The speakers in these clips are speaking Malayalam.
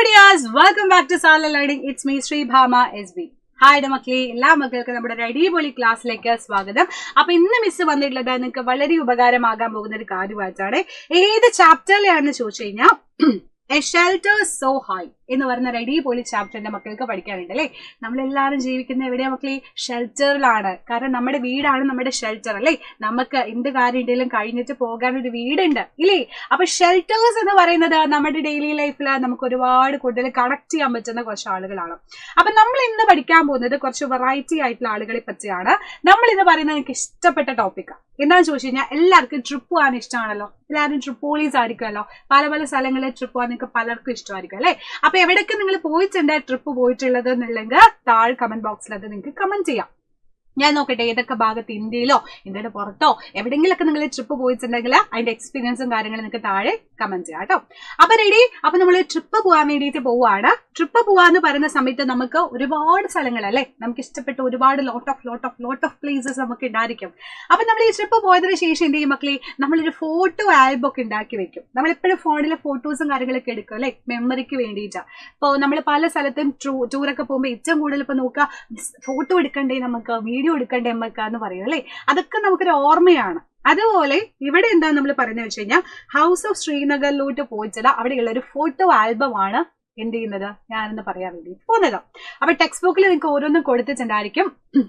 dears, welcome back to Sala Learning. It's me, Sri Bhama SB. Hi മക്കളെ, എല്ലാ മക്കൾക്കും നമ്മുടെ ഒരു അടിപൊളി ക്ലാസ്സിലേക്ക് സ്വാഗതം. അപ്പൊ ഇന്ന് മിസ് വന്നിട്ടുള്ളത് നിങ്ങൾക്ക് വളരെ ഉപകാരമാകാൻ പോകുന്ന ഒരു കാര്യമായിട്ടാണ്. ഏത് ചാപ്റ്ററിലാണെന്ന് ചോദിച്ചു കഴിഞ്ഞാൽ എ ഷെൽട്ടർ സോ ഹൈ എന്ന് പറയുന്ന ഒരു അടിപൊളി ചാപ്റ്ററിന്റെ മക്കൾക്ക് പഠിക്കാനുണ്ട് അല്ലേ. നമ്മളെല്ലാവരും ജീവിക്കുന്ന എവിടെയാ മക്കളെ? ഷെൽട്ടറിലാണ്. കാരണം നമ്മുടെ വീടാണ് നമ്മുടെ ഷെൽട്ടർ അല്ലേ. നമുക്ക് എന്ത് കാര്യം ഉണ്ടെങ്കിലും കഴിഞ്ഞിട്ട് പോകാൻ ഒരു വീടുണ്ട് ഇല്ലേ. അപ്പൊ ഷെൽട്ടേഴ്സ് എന്ന് പറയുന്നത് നമ്മുടെ ഡെയിലി ലൈഫിൽ നമുക്ക് ഒരുപാട് കൂടുതൽ കണക്ട് ചെയ്യാൻ പറ്റുന്ന കുറച്ച് ആളുകളാണ്. അപ്പൊ നമ്മൾ ഇന്ന് പഠിക്കാൻ പോകുന്നത് കുറച്ച് വെറൈറ്റി ആയിട്ടുള്ള ആളുകളെ പറ്റിയാണ്. നമ്മൾ ഇന്ന് പറയുന്നത് എനിക്ക് ഇഷ്ടപ്പെട്ട ടോപ്പിക്കാണ്. എന്താണെന്ന് ചോദിച്ചു കഴിഞ്ഞാൽ എല്ലാവർക്കും ട്രിപ്പ് പോകാൻ ഇഷ്ടമാണല്ലോ. എല്ലാവരും ട്രിപ്പ് പോളീസ് ആയിരിക്കുമല്ലോ. പല പല സ്ഥലങ്ങളിൽ ട്രിപ്പ് പോകാൻ നിങ്ങൾക്ക് പലർക്കും ഇഷ്ടമായിരിക്കും അല്ലെ. അപ്പൊ എവിടേക്ക് നിങ്ങൾ പോയിട്ടുണ്ട്, ട്രിപ്പ് പോയിട്ടുള്ളത് എന്നുണ്ടെങ്കിൽ താഴെ കമന്റ് ബോക്സിൽ അത് നിങ്ങൾക്ക് കമന്റ് ചെയ്യാം. ഞാൻ നോക്കട്ടെ ഏതൊക്കെ ഭാഗത്ത്, ഇന്ത്യയിലോ ഇന്ത്യയുടെ പുറത്തോ എവിടെയെങ്കിലൊക്കെ നിങ്ങൾ ട്രിപ്പ് പോയിട്ടുണ്ടെങ്കിൽ അതിന്റെ എക്സ്പീരിയൻസും കാര്യങ്ങളും നിങ്ങൾക്ക് താഴെ കമന്റ് ചെയ്യാം കേട്ടോ. അപ്പൊ റെഡി. അപ്പൊ നമ്മൾ ട്രിപ്പ് പോകാൻ വേണ്ടിയിട്ട് പോവാണ്. ട്രിപ്പ് പോവാന്ന് പറയുന്ന സമയത്ത് നമുക്ക് ഒരുപാട് സ്ഥലങ്ങൾ അല്ലെ, നമുക്ക് ഇഷ്ടപ്പെട്ട ഒരുപാട് ലോട്ട് ഓഫ് പ്ലേസസ് നമുക്ക് ഉണ്ടായിരിക്കും. അപ്പൊ നമ്മൾ ഈ ട്രിപ്പ് പോയതിനു ശേഷം എന്ത് ചെയ്യും മക്കളെ? നമ്മളൊരു ഫോട്ടോ ആൽബം ഒക്കെ ഉണ്ടാക്കി വെക്കും. നമ്മളെപ്പോഴും ഫോണിലെ ഫോട്ടോസും കാര്യങ്ങളൊക്കെ എടുക്കും അല്ലെ, മെമ്മറിക്ക് വേണ്ടിയിട്ടാ. ഇപ്പോൾ നമ്മൾ പല സ്ഥലത്തും ടൂറൊക്കെ പോകുമ്പോൾ ഏറ്റവും കൂടുതൽ ഇപ്പൊ നോക്കുക, ഫോട്ടോ എടുക്കണ്ടേ നമുക്ക്, വീഡിയോ എടുക്കണ്ടേ നമുക്ക് എന്ന് പറയും അല്ലെ. അതൊക്കെ നമുക്കൊരു ഓർമ്മയാണ്. അതുപോലെ ഇവിടെ എന്താ നമ്മൾ പറയുന്നത് വെച്ച് കഴിഞ്ഞാൽ ഹൗസ് ഓഫ് ശ്രീനഗറിലോട്ട് പോയിച്ചത് അവിടെയുള്ള ഒരു ഫോട്ടോ ആൽബം ആണ് എന്ത് ചെയ്യുന്നത്, ഞാനെന്ന് പറയാൻ വേണ്ടി പോകുന്നത്. അപ്പൊ ടെക്സ്റ്റ് ബുക്കിൽ നിങ്ങൾക്ക് ഓരോന്നും കൊടുത്തിട്ടുണ്ടായിരിക്കും.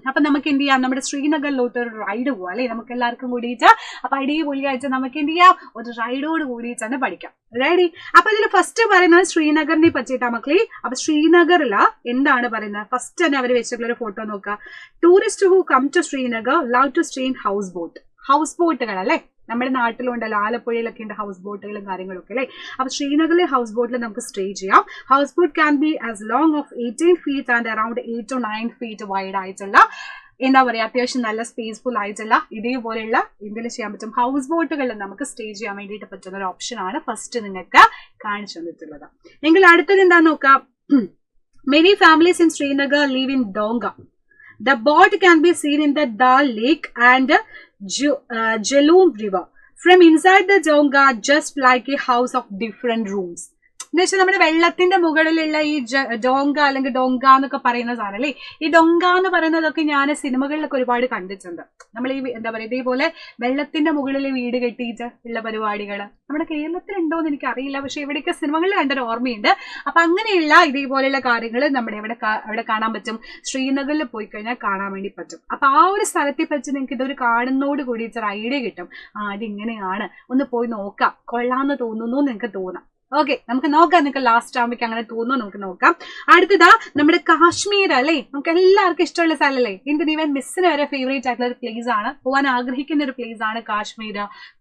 അപ്പൊ നമുക്ക് എന്ത് ചെയ്യാം, നമ്മുടെ ശ്രീനഗറിലോട്ട് ഒരു റൈഡ് പോവാം അല്ലെ, നമുക്ക് എല്ലാവർക്കും കൂടിയിട്ട്. അപ്പൊ അടിപൊളിയായിട്ട് നമുക്ക് എന്ത് ചെയ്യാം, ഒരു റൈഡോട് കൂടിയിട്ടാണ് പഠിക്കാം. റെഡി. അപ്പൊ ഇതിൽ ഫസ്റ്റ് പറയുന്നത് ശ്രീനഗറിനെ പറ്റിയിട്ടാ മക്കളെ. അപ്പൊ ശ്രീനഗറില എന്താണ് പറയുന്നത്, ഫസ്റ്റ് തന്നെ അവർ വെച്ചിട്ടുള്ള ഒരു ഫോട്ടോ നോക്കുക. Tourist who come to Srinagar love to stay in house boat. House ബോട്ടുകൾ അല്ലെ, നമ്മുടെ നാട്ടിലുണ്ടല്ലോ, ആലപ്പുഴയിലൊക്കെ ഉണ്ട് ഹൗസ് ബോട്ടുകളും കാര്യങ്ങളൊക്കെ അല്ലെ. അപ്പൊ ശ്രീനഗറിലെ ഹൗസ് ബോട്ടിൽ നമുക്ക് സ്റ്റേ ചെയ്യാം. House boat can be as long of 18 feet and around 8 to 9 feet wide ആയിട്ടുള്ള, എന്താ പറയാ, അത്യാവശ്യം നല്ല സ്പേസ്ഫുൾ ആയിട്ടുള്ള ഇതേപോലെയുള്ള എന്തെങ്കിലും ചെയ്യാൻ പറ്റും ഹൗസ് ബോട്ടുകളിൽ നമുക്ക് സ്റ്റേ ചെയ്യാൻ വേണ്ടിയിട്ട് പറ്റുന്ന ഒരു ഓപ്ഷൻ ആണ് ഫസ്റ്റ് നിങ്ങൾക്ക് കാണിച്ചു തന്നിട്ടുള്ളത്. എങ്കിൽ അടുത്തത് എന്താന്ന് നോക്കാം. Many families in Srinagar live in donga. The boat can be seen in the Dal Lake and Jhelum River. From inside the Donga, just like a house of different rooms. എന്ന് വെച്ചാൽ നമ്മുടെ വെള്ളത്തിന്റെ മുകളിലുള്ള ഈ ഡോങ്ക അല്ലെങ്കിൽ ഡൊങ്ക എന്നൊക്കെ പറയുന്ന സാധനം അല്ലേ. ഈ ഡൊങ്ക എന്ന് പറയുന്നതൊക്കെ ഞാൻ സിനിമകളിലൊക്കെ ഒരുപാട് കണ്ടിട്ടുണ്ട്. നമ്മൾ ഈ എന്താ പറയുക, ഇതേപോലെ വെള്ളത്തിന്റെ മുകളിൽ വീട് കെട്ടിയിട്ട് ഉള്ള പരിപാടികൾ നമ്മുടെ കേരളത്തിലുണ്ടോന്ന് എനിക്ക് അറിയില്ല, പക്ഷെ ഇവിടെയൊക്കെ സിനിമകളിൽ കണ്ടൊരു ഓർമ്മയുണ്ട്. അപ്പൊ അങ്ങനെയുള്ള ഇതേപോലെയുള്ള കാര്യങ്ങൾ നമ്മുടെ അവിടെ കാണാൻ പറ്റും. ശ്രീനഗറിൽ പോയി കഴിഞ്ഞാൽ കാണാൻ വേണ്ടി പറ്റും. അപ്പൊ ആ ഒരു സ്ഥലത്തെ പറ്റി നിങ്ങൾക്ക് ഇതൊരു കാണുന്നോട് കൂടിയിട്ട് ഒരു ഐഡിയ കിട്ടും. ഇതിങ്ങനെയാണ്, ഒന്ന് പോയി നോക്കാം, കൊള്ളാന്ന് തോന്നുന്നു നിങ്ങൾക്ക് തോന്നാം. ഓക്കെ, നമുക്ക് നോക്കാം. നിങ്ങൾക്ക് ലാസ്റ്റ് ആകുമ്പോൾ അങ്ങനെ തോന്നുന്നു, നമുക്ക് നോക്കാം. അടുത്തതാ നമ്മുടെ കാശ്മീർ അല്ലേ. നമുക്ക് എല്ലാവർക്കും ഇഷ്ടമുള്ള സ്ഥലമല്ലേ. ഇന്ത്യൻ ഈവൻ മിസ്സിന് വരെ ഫേവറേറ്റ് ആയിട്ടുള്ള ഒരു പ്ലേസ് ആണ്, പോകാൻ ആഗ്രഹിക്കുന്ന ഒരു പ്ലേസ് ആണ് കാശ്മീർ,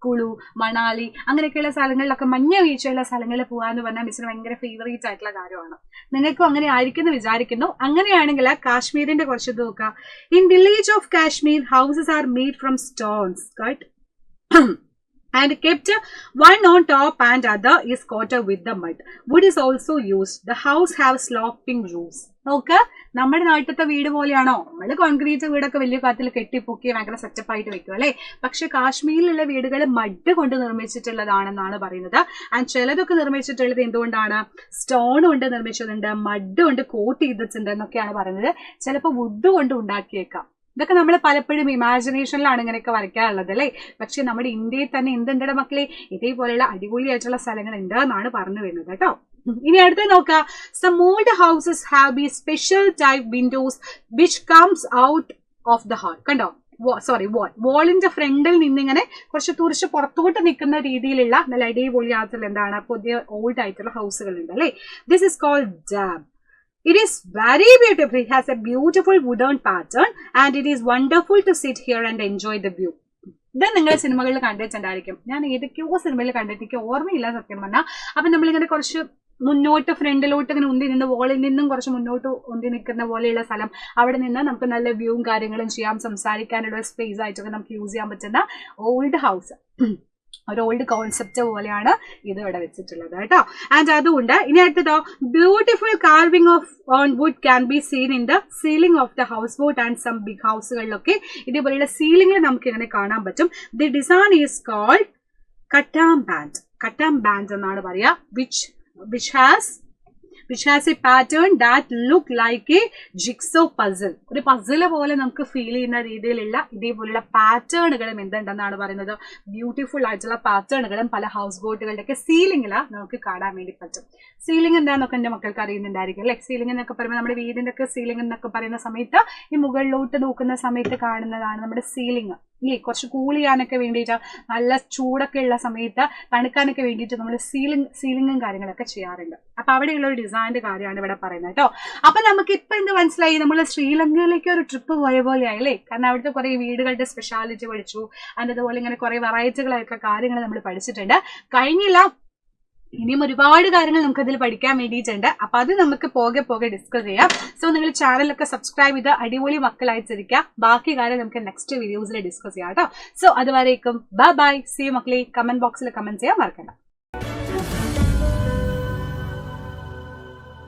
കുളു, മണാലി അങ്ങനെയൊക്കെയുള്ള സ്ഥലങ്ങളിലൊക്കെ, മഞ്ഞ വീഴ്ചയുള്ള സ്ഥലങ്ങളിൽ പോകാന്ന് പറഞ്ഞാൽ മിസ്സിന് ഭയങ്കര ഫേവറേറ്റ് ആയിട്ടുള്ള കാര്യമാണ്. നിങ്ങൾക്കും അങ്ങനെ ആയിരിക്കും എന്ന് വിചാരിക്കുന്നു. അങ്ങനെയാണെങ്കിൽ കാശ്മീരിന്റെ കുറച്ച് നോക്കാം. In village of Kashmir houses are made from stones and kept one on top and other is coated with the mud. Wood is also used. The house have sloping roofs. നോക്ക്, നമ്മുടെ നാട്ടിലത്തെ വീട് പോലെയാണോ? നമ്മള് കോൺക്രീറ്റ് വീടൊക്കെ വലിയ കാറ്റിൽ കെട്ടിപ്പൊക്കി ഭയങ്കര സെറ്റപ്പ് ആയിട്ട് വെക്കും അല്ലെ. പക്ഷെ കാശ്മീരിലുള്ള വീടുകൾ മഡ് കൊണ്ട് നിർമ്മിച്ചിട്ടുള്ളതാണെന്നാണ് പറയുന്നത്. ആൻഡ് ചിലതൊക്കെ നിർമ്മിച്ചിട്ടുള്ളത് എന്തുകൊണ്ടാണ്? സ്റ്റോൺ കൊണ്ട് നിർമ്മിച്ചിട്ടുണ്ട്, മഡ് കൊണ്ട് കോട്ട് ചെയ്തിട്ടുണ്ട് എന്നൊക്കെയാണ് പറയുന്നത്. ചിലപ്പോൾ വുഡ് കൊണ്ട് ഉണ്ടാക്കിയേക്കാം. ഇതൊക്കെ നമ്മൾ പലപ്പോഴും ഇമാജിനേഷനിലാണ് ഇങ്ങനെയൊക്കെ വരയ്ക്കാറുള്ളത് അല്ലേ. പക്ഷെ നമ്മുടെ ഇന്ത്യയിൽ തന്നെ എന്തുണ്ട് മക്കളെ, ഇതേപോലെയുള്ള അടിപൊളിയായിട്ടുള്ള സ്ഥലങ്ങൾ ഉണ്ട് എന്നാണ് പറഞ്ഞു വരുന്നത് കേട്ടോ. ഇനി അടുത്ത് നോക്കാം. Some old houses have been special type windows which comes out of the hall. കണ്ടോ, വാളിന്റെ ഫ്രണ്ടിൽ നിന്നിങ്ങനെ കുറച്ച് പുറത്തോട്ട് നിൽക്കുന്ന രീതിയിലുള്ള നല്ല അടിപൊളിയായിട്ടുള്ള എന്താണ് പുതിയ ഓൾഡ് ആയിട്ടുള്ള ഹൗസുകൾ ഉണ്ട് അല്ലേ. This is called dam. It is very beautiful. It has a beautiful wooden pattern and it is wonderful to sit here and enjoy the view. ഇത് നിങ്ങൾ സിനിമകളിൽ കണ്ടിട്ടുണ്ടായിരിക്കും. ഞാൻ ഏതൊക്കെയോ സിനിമയിൽ കണ്ടിട്ട് എനിക്ക് ഓർമ്മയില്ല സത്യം പറഞ്ഞാൽ. അപ്പൊ നമ്മളിങ്ങനെ കുറച്ച് മുന്നോട്ട് ഫ്രണ്ടിലോട്ട് ഇങ്ങനെ ഉന്തി നിന്ന്, വോളിൽ നിന്നും കുറച്ച് മുന്നോട്ട് ഉന്തി നിൽക്കുന്ന പോലെയുള്ള സ്ഥലം, അവിടെ നിന്ന് നമുക്ക് നല്ല വ്യൂവും കാര്യങ്ങളും ചെയ്യാം, സംസാരിക്കാനുള്ള സ്പേസ് ആയിട്ടൊക്കെ നമുക്ക് യൂസ് ചെയ്യാൻ പറ്റുന്ന ഓൾഡ് ഹൗസ്, ഒരു ഓൾഡ് കോൺസെപ്റ്റ് പോലെയാണ് ഇത് ഇവിടെ വെച്ചിട്ടുള്ളത് കേട്ടോ. ആൻഡ് അതുകൊണ്ട് ഇനി അടുത്തതോ, beautiful carving of on wood can be seen in the ceiling of the house boat and some big ഹൗസുകളിലൊക്കെ ഇതേപോലെയുള്ള സീലിംഗിൽ നമുക്ക് ഇങ്ങനെ കാണാൻ പറ്റും. The design is called khatamband എന്നാണ് പറയാ, which has which has a pattern that look like a jigsaw puzzle. ഒരു പസിൽ പോലെ നമുക്ക് ഫീൽ ചെയ്യുന്ന രീതിയിലുള്ള ഇതേപോലുള്ള പാറ്റേണുകളും എന്തുണ്ടെന്നാണ് പറയുന്നത്, ബ്യൂട്ടിഫുൾ ആയിട്ടുള്ള പാറ്റേണുകളും പല ഹൗസ് ബോട്ടുകളുടെ ഒക്കെ സീലിംഗിൽ നമുക്ക് കാണാൻ വേണ്ടി പറ്റും. സീലിംഗ് എന്താണെന്നൊക്കെ എൻ്റെ മക്കൾക്ക് അറിയുന്നുണ്ടായിരിക്കും അല്ലെ. സീലിംഗ് എന്നൊക്കെ പറയുമ്പോൾ നമ്മുടെ വീടിന്റെ ഒക്കെ സീലിംഗ് എന്നൊക്കെ പറയുന്ന സമയത്ത് ഈ മുകളിലോട്ട് നോക്കുന്ന സമയത്ത് കാണുന്നതാണ് നമ്മുടെ സീലിംഗ് ഇല്ലേ. കുറച്ച് കൂൾ ചെയ്യാനൊക്കെ വേണ്ടിയിട്ട്, നല്ല ചൂടൊക്കെ ഉള്ള സമയത്ത് തണുക്കാനൊക്കെ വേണ്ടിയിട്ട് നമ്മൾ സീലിംഗും കാര്യങ്ങളൊക്കെ ചെയ്യാറുണ്ട്. അപ്പൊ അവിടെയുള്ള ഒരു ഡിസൈനിന്റെ കാര്യമാണ് ഇവിടെ പറയുന്നത് കേട്ടോ. അപ്പൊ നമുക്ക് ഇപ്പൊ എന്ത് മനസ്സിലായി, നമ്മൾ ശ്രീലങ്കയിലേക്ക് ഒരു ട്രിപ്പ് പോയ പോലെ ആയില്ലേ. കാരണം അവിടുത്തെ കുറെ വീടുകളുടെ സ്പെഷ്യാലിറ്റി പഠിച്ചു, അതുപോലെ ഇങ്ങനെ കുറെ വെറൈറ്റികളായിട്ടുള്ള കാര്യങ്ങൾ നമ്മൾ പഠിച്ചിട്ടുണ്ട്. കഴിഞ്ഞില്ല, ഇനിയും ഒരുപാട് കാര്യങ്ങൾ നമുക്ക് അതിൽ പഠിക്കാൻ വേണ്ടിയിട്ടുണ്ട്. അപ്പൊ അത് നമുക്ക് പോകെ ഡിസ്കസ് ചെയ്യാം. സോ നിങ്ങൾ ചാനലൊക്കെ സബ്സ്ക്രൈബ് ചെയ്ത് അടിപൊളി മക്കളായിട്ടിരിക്കുക. ബാക്കി കാര്യം നമുക്ക് നെക്സ്റ്റ് വീഡിയോസിൽ ഡിസ്കസ് ചെയ്യാം കേട്ടോ. സോ അതുവരേക്കും ബൈ. സീ യു മക്കളെ. കമന്റ് ബോക്സിൽ കമന്റ് ചെയ്യാൻ മറക്കണ്ട.